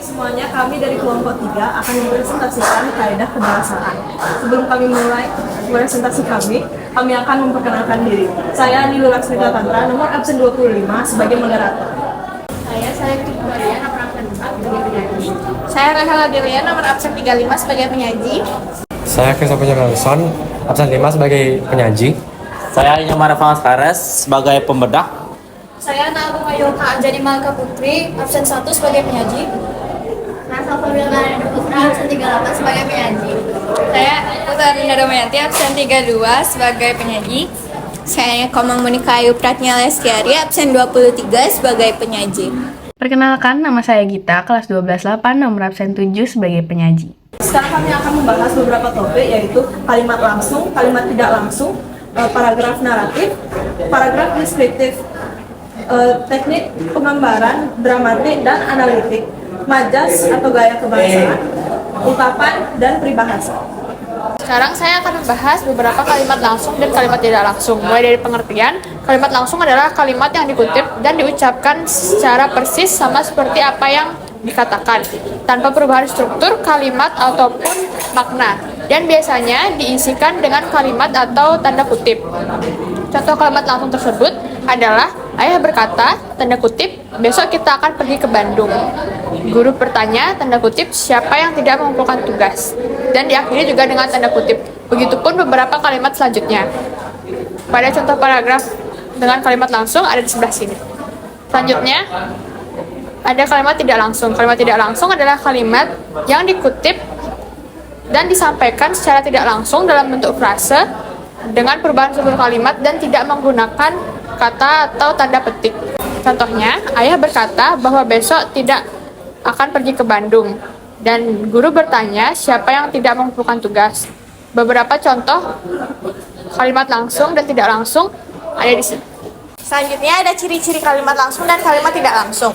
semuanya, kami dari kelompok 3 akan mempresentasikan kaidah kebahasaan. Sebelum kami mulai presentasi kami akan memperkenalkan diri. Saya Nilul Laksmita Tantra, nomor absen 25 sebagai moderator. Saya Victoria, nomor absen 4 sebagai penyaji. Saya Rahel Adelia, nomor absen 35 sebagai penyaji. Saya Christopher Nelson, absen 5 sebagai penyaji. Saya Nyamara Faskares sebagai pembedah. Saya Nabu Mayulka Anjani Malka Putri, absen 1 sebagai penyaji. Rasa Pemilna Putra, absen 38 sebagai penyaji. Saya Putra Rinda Domayanti, absen 32 sebagai penyaji. Saya Komang Monika Ayu Pratnya Lestiari, absen 23 sebagai penyaji. Perkenalkan, nama saya Gita, kelas 12-8, nomor absen 7 sebagai penyaji. Sekarang kami akan membahas beberapa topik, yaitu kalimat langsung, kalimat tidak langsung, paragraf naratif, paragraf deskriptif, teknik penggambaran, dramatik dan analitik, majas atau gaya kebahasaan, ungkapan dan peribahasa. Sekarang saya akan membahas beberapa kalimat langsung dan kalimat tidak langsung. Mulai dari pengertian, kalimat langsung adalah kalimat yang dikutip dan diucapkan secara persis sama seperti apa yang dikatakan, tanpa perubahan struktur kalimat ataupun makna, dan biasanya diisikan dengan kalimat atau tanda kutip. Contoh kalimat langsung tersebut adalah, ayah berkata, tanda kutip, besok kita akan pergi ke Bandung. Guru bertanya, tanda kutip, siapa yang tidak mengumpulkan tugas? Dan diakhiri juga dengan tanda kutip. Begitupun beberapa kalimat selanjutnya. Pada contoh paragraf dengan kalimat langsung ada di sebelah sini. Selanjutnya, ada kalimat tidak langsung. Kalimat tidak langsung adalah kalimat yang dikutip dan disampaikan secara tidak langsung dalam bentuk frase dengan perubahan struktur kalimat dan tidak menggunakan kata atau tanda petik. Contohnya, ayah berkata bahwa besok tidak akan pergi ke Bandung, dan guru bertanya siapa yang tidak mengumpulkan tugas. Beberapa contoh kalimat langsung dan tidak langsung ada di sini. Selanjutnya ada ciri-ciri kalimat langsung dan kalimat tidak langsung.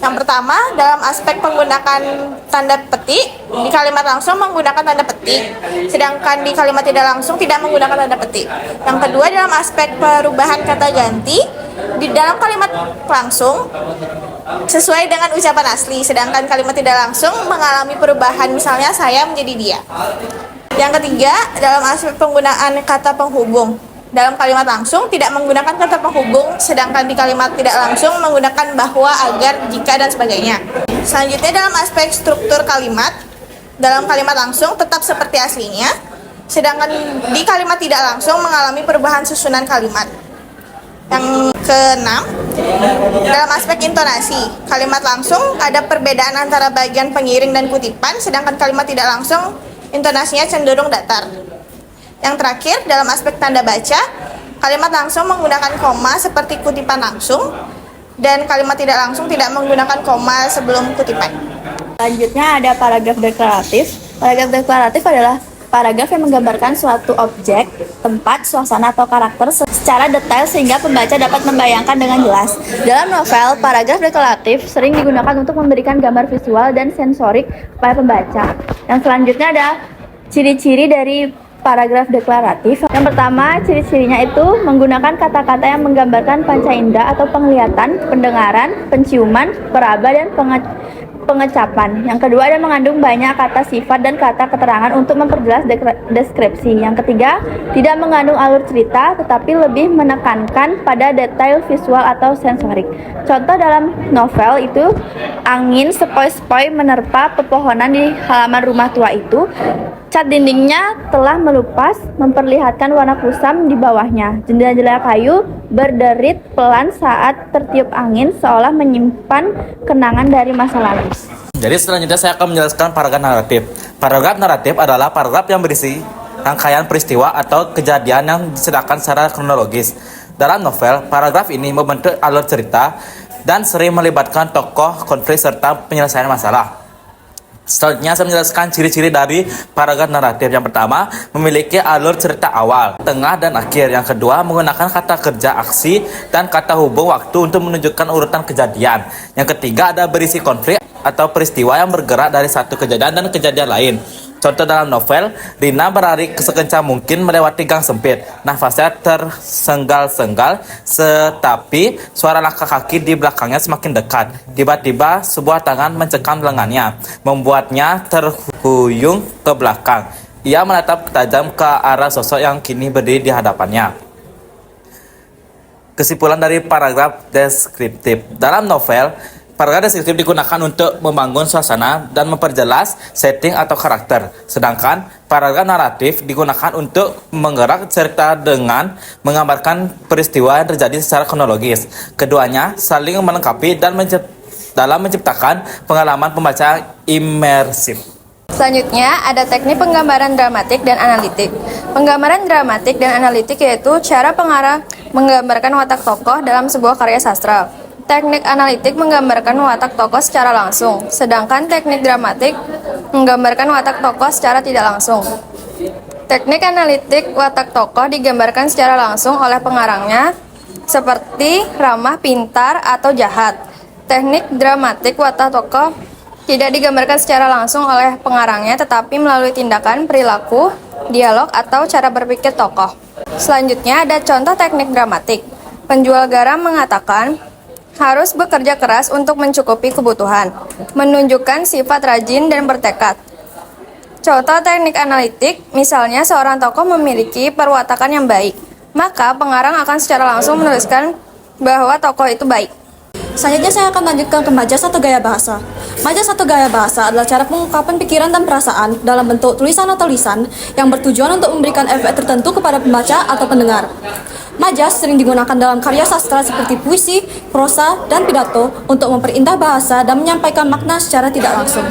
Yang pertama, dalam aspek penggunaan tanda petik, di kalimat langsung menggunakan tanda petik, sedangkan di kalimat tidak langsung tidak menggunakan tanda petik. Yang kedua, dalam aspek perubahan kata ganti, di dalam kalimat langsung sesuai dengan ucapan asli, sedangkan kalimat tidak langsung mengalami perubahan, misalnya saya menjadi dia. Yang ketiga, dalam aspek penggunaan kata penghubung. Dalam kalimat langsung tidak menggunakan kata penghubung, sedangkan di kalimat tidak langsung menggunakan bahwa, agar, jika, dan sebagainya. Selanjutnya dalam aspek struktur kalimat, dalam kalimat langsung tetap seperti aslinya, sedangkan di kalimat tidak langsung mengalami perubahan susunan kalimat. Yang keenam, dalam aspek intonasi, kalimat langsung ada perbedaan antara bagian pengiring dan kutipan, sedangkan kalimat tidak langsung intonasinya cenderung datar. Yang terakhir, dalam aspek tanda baca, kalimat langsung menggunakan koma seperti kutipan langsung, dan kalimat tidak langsung tidak menggunakan koma sebelum kutipan. Selanjutnya ada paragraf deklaratif. Paragraf deklaratif adalah paragraf yang menggambarkan suatu objek, tempat, suasana, atau karakter secara detail sehingga pembaca dapat membayangkan dengan jelas. Dalam novel, paragraf deklaratif sering digunakan untuk memberikan gambar visual dan sensorik kepada pembaca. Yang selanjutnya ada ciri-ciri dari paragraf deklaratif. Yang pertama, ciri-cirinya itu menggunakan kata-kata yang menggambarkan panca indera atau penglihatan, pendengaran, penciuman, peraba, dan pengecapan. Yang kedua, ada mengandung banyak kata sifat dan kata keterangan untuk memperjelas deskripsi. Yang ketiga, tidak mengandung alur cerita tetapi lebih menekankan pada detail visual atau sensorik. Contoh dalam novel itu, angin sepoi-sepoi menerpa pepohonan di halaman rumah tua itu. Cat dindingnya telah melupas, memperlihatkan warna kusam di bawahnya. Jendela-jendela kayu berderit pelan saat tertiup angin, seolah menyimpan kenangan dari masa lalu. Jadi selanjutnya saya akan menjelaskan paragraf naratif. Paragraf naratif adalah paragraf yang berisi rangkaian peristiwa atau kejadian yang disertakan secara kronologis. Dalam novel, paragraf ini membentuk alur cerita dan sering melibatkan tokoh, konflik, serta penyelesaian masalah. Selanjutnya saya menjelaskan ciri-ciri dari paragraf naratif. Yang pertama, memiliki alur cerita awal, tengah, dan akhir. Yang kedua, menggunakan kata kerja aksi dan kata hubung waktu untuk menunjukkan urutan kejadian. Yang ketiga, ada berisi konflik atau peristiwa yang bergerak dari satu kejadian dan kejadian lain. Contoh dalam novel, Rina berlari sekencang mungkin melewati gang sempit. Nafasnya tersengal-sengal, tetapi suara langkah kaki di belakangnya semakin dekat. Tiba-tiba sebuah tangan mencekam lengannya, membuatnya terhuyung ke belakang. Ia menatap tajam ke arah sosok yang kini berdiri di hadapannya. Kesimpulan dari paragraf deskriptif. Dalam novel, paragraf deskriptif digunakan untuk membangun suasana dan memperjelas setting atau karakter. Sedangkan paragraf naratif digunakan untuk menggerak cerita dengan menggambarkan peristiwa yang terjadi secara kronologis. Keduanya saling melengkapi dan dalam menciptakan pengalaman pembaca imersif. Selanjutnya, ada teknik penggambaran dramatik dan analitik. Penggambaran dramatik dan analitik yaitu cara pengarang menggambarkan watak tokoh dalam sebuah karya sastra. Teknik analitik menggambarkan watak tokoh secara langsung, sedangkan teknik dramatik menggambarkan watak tokoh secara tidak langsung. Teknik analitik watak tokoh digambarkan secara langsung oleh pengarangnya, seperti ramah, pintar, atau jahat. Teknik dramatik watak tokoh tidak digambarkan secara langsung oleh pengarangnya, tetapi melalui tindakan, perilaku, dialog, atau cara berpikir tokoh. Selanjutnya ada contoh teknik dramatik. Penjual garam mengatakan harus bekerja keras untuk mencukupi kebutuhan, menunjukkan sifat rajin dan bertekad. Contoh teknik analitik, misalnya seorang tokoh memiliki perwatakan yang baik, maka pengarang akan secara langsung menuliskan bahwa tokoh itu baik. Selanjutnya saya akan lanjutkan ke majas atau gaya bahasa. Majas atau gaya bahasa adalah cara pengungkapan pikiran dan perasaan dalam bentuk tulisan atau lisan yang bertujuan untuk memberikan efek tertentu kepada pembaca atau pendengar. Majas sering digunakan dalam karya sastra seperti puisi, prosa, dan pidato untuk memperindah bahasa dan menyampaikan makna secara tidak langsung.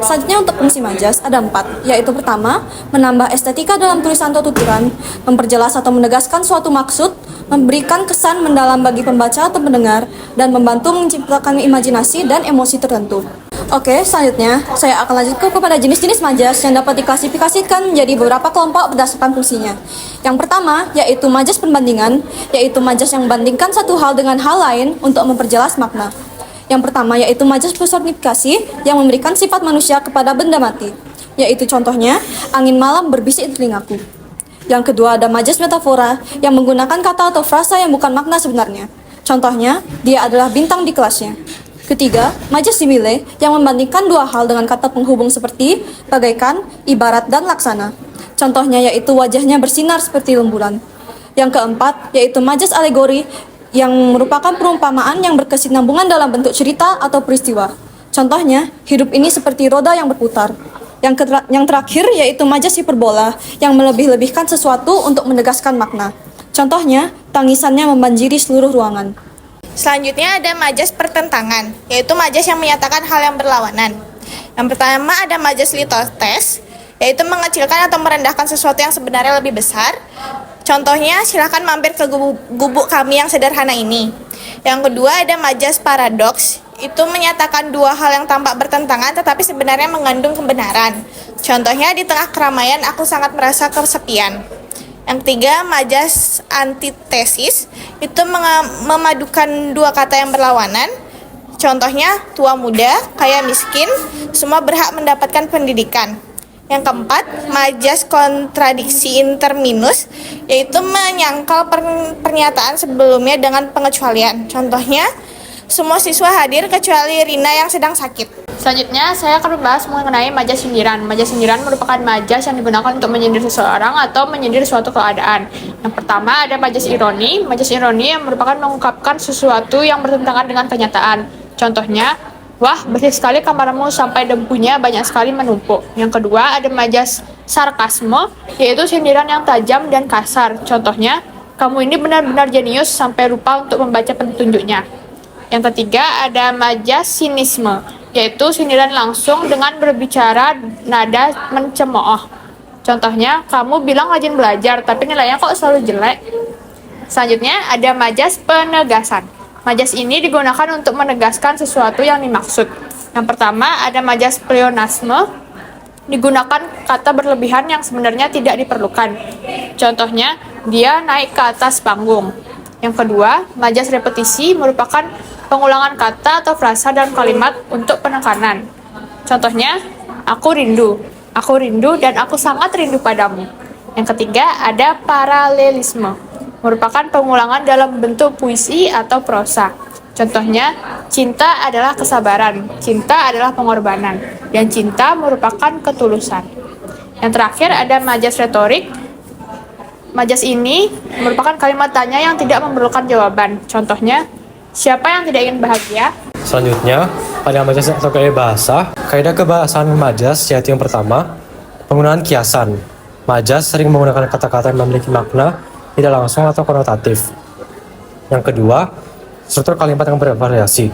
Selanjutnya untuk fungsi majas ada 4, yaitu pertama, menambah estetika dalam tulisan atau tuturan, memperjelas atau menegaskan suatu maksud, memberikan kesan mendalam bagi pembaca atau pendengar, dan membantu menciptakan imajinasi dan emosi tertentu. Oke, selanjutnya saya akan lanjutkan kepada jenis-jenis majas yang dapat diklasifikasikan menjadi beberapa kelompok berdasarkan fungsinya. Yang pertama, yaitu majas perbandingan, yaitu majas yang membandingkan satu hal dengan hal lain untuk memperjelas makna. Yang pertama, yaitu majas personifikasi yang memberikan sifat manusia kepada benda mati, yaitu contohnya, angin malam berbisik di telingaku. Yang kedua, ada majas metafora yang menggunakan kata atau frasa yang bukan makna sebenarnya. Contohnya, dia adalah bintang di kelasnya. Ketiga, majas simile yang membandingkan dua hal dengan kata penghubung seperti bagaikan, ibarat, dan laksana. Contohnya yaitu wajahnya bersinar seperti rembulan. Yang keempat, yaitu majas alegori yang merupakan perumpamaan yang berkesinambungan dalam bentuk cerita atau peristiwa. Contohnya, hidup ini seperti roda yang berputar. Yang terakhir yaitu majas hiperbola yang melebih-lebihkan sesuatu untuk menegaskan makna. Contohnya, tangisannya membanjiri seluruh ruangan. Selanjutnya ada majas pertentangan, yaitu majas yang menyatakan hal yang berlawanan. Yang pertama ada majas litotes, yaitu mengecilkan atau merendahkan sesuatu yang sebenarnya lebih besar. Contohnya, silakan mampir ke gubuk kami yang sederhana ini. Yang kedua ada majas paradoks, itu menyatakan dua hal yang tampak bertentangan tetapi sebenarnya mengandung kebenaran. Contohnya, di tengah keramaian aku sangat merasa kesepian. Yang ketiga, majas antitesis, itu memadukan dua kata yang berlawanan. Contohnya, tua muda, kaya miskin, semua berhak mendapatkan pendidikan. Yang keempat, majas kontradiksi interminus, yaitu menyangkal pernyataan sebelumnya dengan pengecualian. Contohnya, semua siswa hadir kecuali Rina yang sedang sakit. Selanjutnya, saya akan membahas mengenai majas sindiran. Majas sindiran merupakan majas yang digunakan untuk menyindir seseorang atau menyindir suatu keadaan. Yang pertama ada majas ironi. Majas ironi yang merupakan mengungkapkan sesuatu yang bertentangan dengan kenyataan. Contohnya, wah, bersih sekali kamarmu sampai debunya banyak sekali menumpuk. Yang kedua ada majas sarkasme, yaitu sindiran yang tajam dan kasar. Contohnya, kamu ini benar-benar jenius sampai lupa untuk membaca petunjuknya. Yang ketiga ada majas sinisme, yaitu sindiran langsung dengan berbicara nada mencemooh. Contohnya, kamu bilang rajin belajar, tapi nilainya kok selalu jelek. Selanjutnya, ada majas penegasan. Majas ini digunakan untuk menegaskan sesuatu yang dimaksud. Yang pertama, ada majas pleonasme, digunakan kata berlebihan yang sebenarnya tidak diperlukan. Contohnya, dia naik ke atas panggung. Yang kedua, majas repetisi merupakan pengulangan kata atau frasa dalam kalimat untuk penekanan. Contohnya, aku rindu. Aku rindu dan aku sangat rindu padamu. Yang ketiga, ada paralelisme, merupakan pengulangan dalam bentuk puisi atau prosa. Contohnya, cinta adalah kesabaran, cinta adalah pengorbanan, dan cinta merupakan ketulusan. Yang terakhir ada majas retorik. Majas ini merupakan kalimat tanya yang tidak memerlukan jawaban. Contohnya, siapa yang tidak ingin bahagia? Selanjutnya, ada majas atau gaya bahasa. Kaidah kebahasaan majas yaitu yang pertama, penggunaan kiasan. Majas sering menggunakan kata-kata yang memiliki makna tidak langsung atau konotatif. Yang kedua, struktur kalimat yang bervariasi.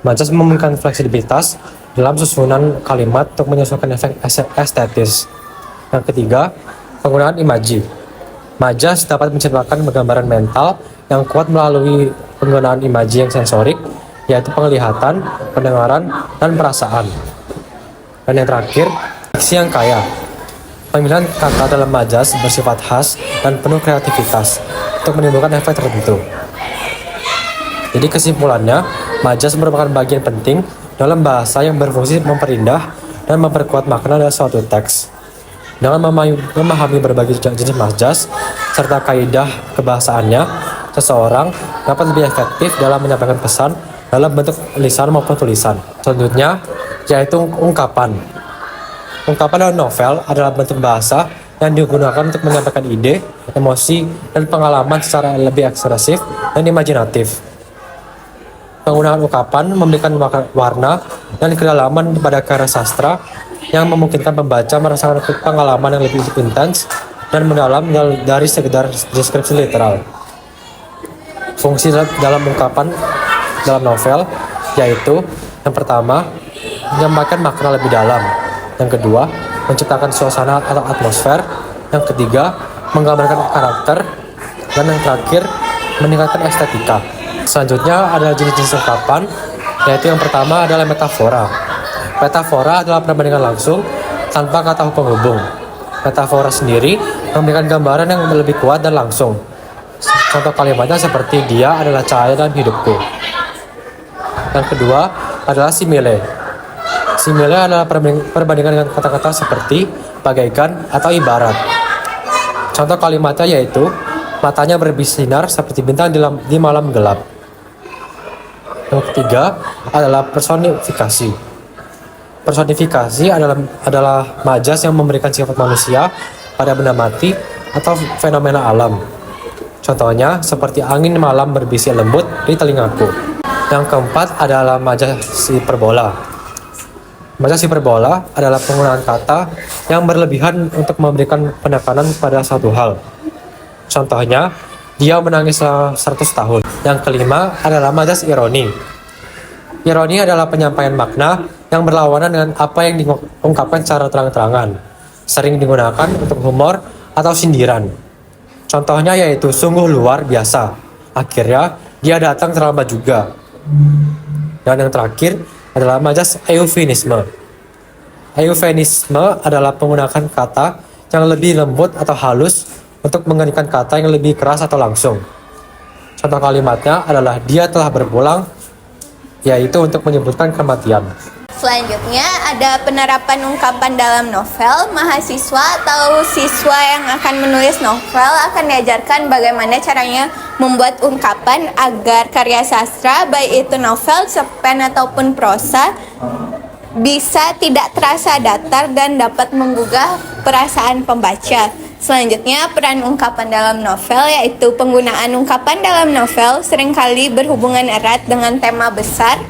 Majas memungkinkan fleksibilitas dalam susunan kalimat untuk menyesuaikan efek estetis. Yang ketiga, penggunaan imaji. Majas dapat menciptakan gambaran mental yang kuat melalui penggunaan imaji yang sensorik, yaitu penglihatan, pendengaran, dan perasaan. Dan yang terakhir, diksi yang kaya. Pemilihan kata dalam majas bersifat khas dan penuh kreativitas untuk menimbulkan efek tertentu. Jadi kesimpulannya, majas merupakan bagian penting dalam bahasa yang berfungsi memperindah dan memperkuat makna dari suatu teks. Dengan memahami berbagai jenis majas serta kaidah kebahasaannya, seseorang dapat lebih efektif dalam menyampaikan pesan dalam bentuk lisan maupun tulisan. Selanjutnya, yaitu ungkapan. Ungkapan dalam novel adalah bentuk bahasa yang digunakan untuk menyampaikan ide, emosi, dan pengalaman secara lebih ekspresif dan imajinatif. Penggunaan ungkapan memberikan warna dan kedalaman pada karya sastra yang memungkinkan pembaca merasakan pengalaman yang lebih intens dan mendalam dari sekedar deskripsi literal. Fungsi dalam ungkapan dalam novel yaitu yang pertama, menyampaikan makna lebih dalam. Yang kedua, menciptakan suasana atau atmosfer. Yang ketiga, menggambarkan karakter. Dan yang terakhir, meningkatkan estetika. Selanjutnya ada jenis-jenis ungkapan, yaitu yang pertama adalah metafora. Metafora adalah perbandingan langsung tanpa kata penghubung. Metafora sendiri memberikan gambaran yang lebih kuat dan langsung. Contoh kalimatnya seperti dia adalah cahaya dalam hidupku. Yang kedua adalah simile. Simile adalah perbandingan dengan kata-kata seperti bagaikan atau ibarat. Contoh kalimatnya yaitu matanya berbinar seperti bintang di malam gelap. Yang ketiga adalah personifikasi. Personifikasi adalah majas yang memberikan sifat manusia pada benda mati atau fenomena alam. Contohnya seperti angin malam berbisik lembut di telingaku. Yang keempat adalah majas hiperbola. Majas hiperbola adalah penggunaan kata yang berlebihan untuk memberikan penekanan pada satu hal. Contohnya, dia menangis selama 100 tahun. Yang kelima adalah majas ironi. Ironi adalah penyampaian makna yang berlawanan dengan apa yang diungkapkan secara terang-terangan. Sering digunakan untuk humor atau sindiran. Contohnya yaitu sungguh luar biasa. Akhirnya, dia datang terlambat juga. Dan yang terakhir adalah majas eufemisme. Eufemisme adalah penggunaan kata yang lebih lembut atau halus untuk menggantikan kata yang lebih keras atau langsung. Contoh kalimatnya adalah dia telah berpulang, yaitu untuk menyebutkan kematian. Selanjutnya ada penerapan ungkapan dalam novel. Mahasiswa atau siswa yang akan menulis novel akan diajarkan bagaimana caranya membuat ungkapan agar karya sastra, baik itu novel, cerpen ataupun prosa, bisa tidak terasa datar dan dapat menggugah perasaan pembaca. Selanjutnya, peran ungkapan dalam novel, yaitu penggunaan ungkapan dalam novel seringkali berhubungan erat dengan tema besar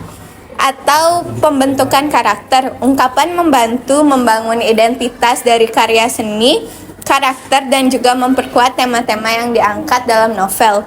atau pembentukan karakter. Ungkapan membantu membangun identitas dari karya seni, karakter, dan juga memperkuat tema-tema yang diangkat dalam novel.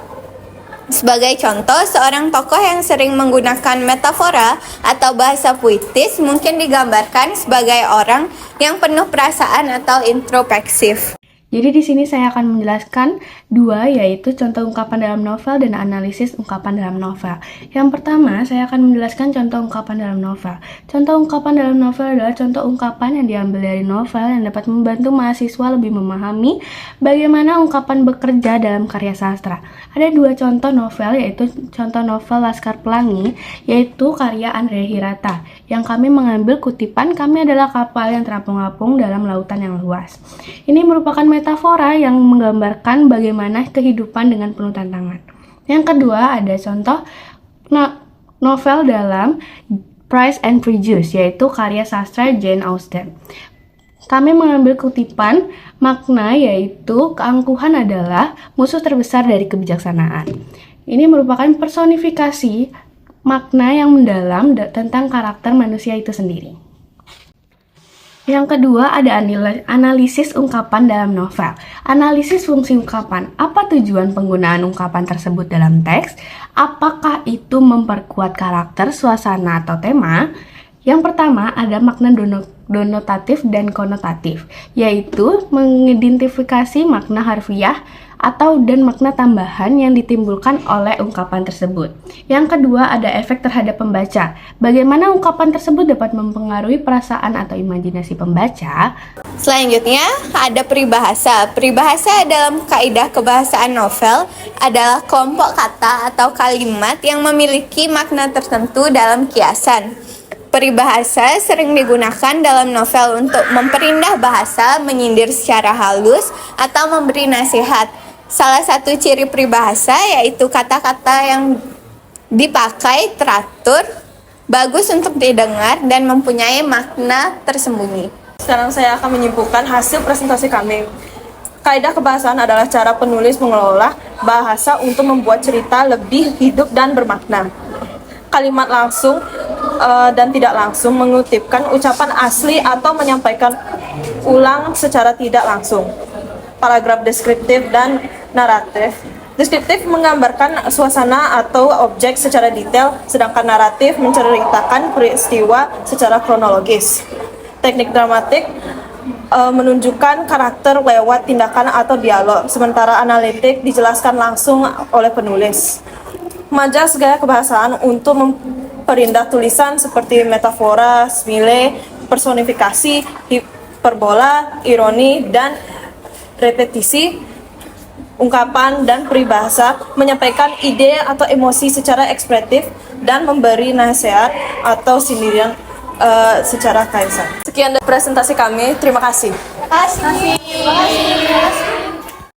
Sebagai contoh, seorang tokoh yang sering menggunakan metafora atau bahasa puitis mungkin digambarkan sebagai orang yang penuh perasaan atau introspektif. Jadi di sini saya akan menjelaskan dua, yaitu contoh ungkapan dalam novel dan analisis ungkapan dalam novel. Yang pertama, saya akan menjelaskan contoh ungkapan dalam novel. Contoh ungkapan dalam novel adalah contoh ungkapan yang diambil dari novel yang dapat membantu mahasiswa lebih memahami bagaimana ungkapan bekerja dalam karya sastra. Ada dua contoh novel, yaitu contoh novel Laskar Pelangi, yaitu karya Andre Hirata. Yang kami mengambil kutipan, kami adalah kapal yang terapung-apung dalam lautan yang luas. Ini merupakan metafora yang menggambarkan bagaimana kehidupan dengan penuh tantangan. Yang kedua, ada contoh novel dalam Pride and Prejudice, yaitu karya sastra Jane Austen. Kami mengambil kutipan makna, yaitu keangkuhan adalah musuh terbesar dari kebijaksanaan. Ini merupakan personifikasi makna yang mendalam tentang karakter manusia itu sendiri. Yang kedua, ada analisis ungkapan dalam novel. Analisis fungsi ungkapan. Apa tujuan penggunaan ungkapan tersebut dalam teks? Apakah itu memperkuat karakter, suasana, atau tema? Yang pertama, ada makna denotatif dan konotatif, yaitu mengidentifikasi makna harfiah dan makna tambahan yang ditimbulkan oleh ungkapan tersebut. Yang kedua, ada efek terhadap pembaca. Bagaimana ungkapan tersebut dapat mempengaruhi perasaan atau imajinasi pembaca. Selanjutnya, ada peribahasa. Peribahasa dalam kaidah kebahasaan novel adalah kelompok kata atau kalimat yang memiliki makna tertentu dalam kiasan. Peribahasa sering digunakan dalam novel untuk memperindah bahasa, menyindir secara halus, atau memberi nasihat. Salah satu ciri peribahasa yaitu kata-kata yang dipakai teratur, bagus untuk didengar, dan mempunyai makna tersembunyi. Sekarang saya akan menyimpulkan hasil presentasi kami. Kaidah kebahasaan adalah cara penulis mengelola bahasa untuk membuat cerita lebih hidup dan bermakna. Kalimat langsung dan tidak langsung mengutipkan ucapan asli atau menyampaikan ulang secara tidak langsung. Paragraf deskriptif dan naratif. Deskriptif menggambarkan suasana atau objek secara detail, sedangkan naratif menceritakan peristiwa secara kronologis. Teknik dramatik menunjukkan karakter lewat tindakan atau dialog, sementara analitik dijelaskan langsung oleh penulis. Majas gaya kebahasaan untuk memperindah tulisan seperti metafora, simile, personifikasi, hiperbola, ironi, dan repetisi ungkapan dan peribahasa, menyampaikan ide atau emosi secara ekspresif dan memberi nasihat atau sindiran secara kaisar. Sekian dari presentasi kami, terima kasih. Terima kasih.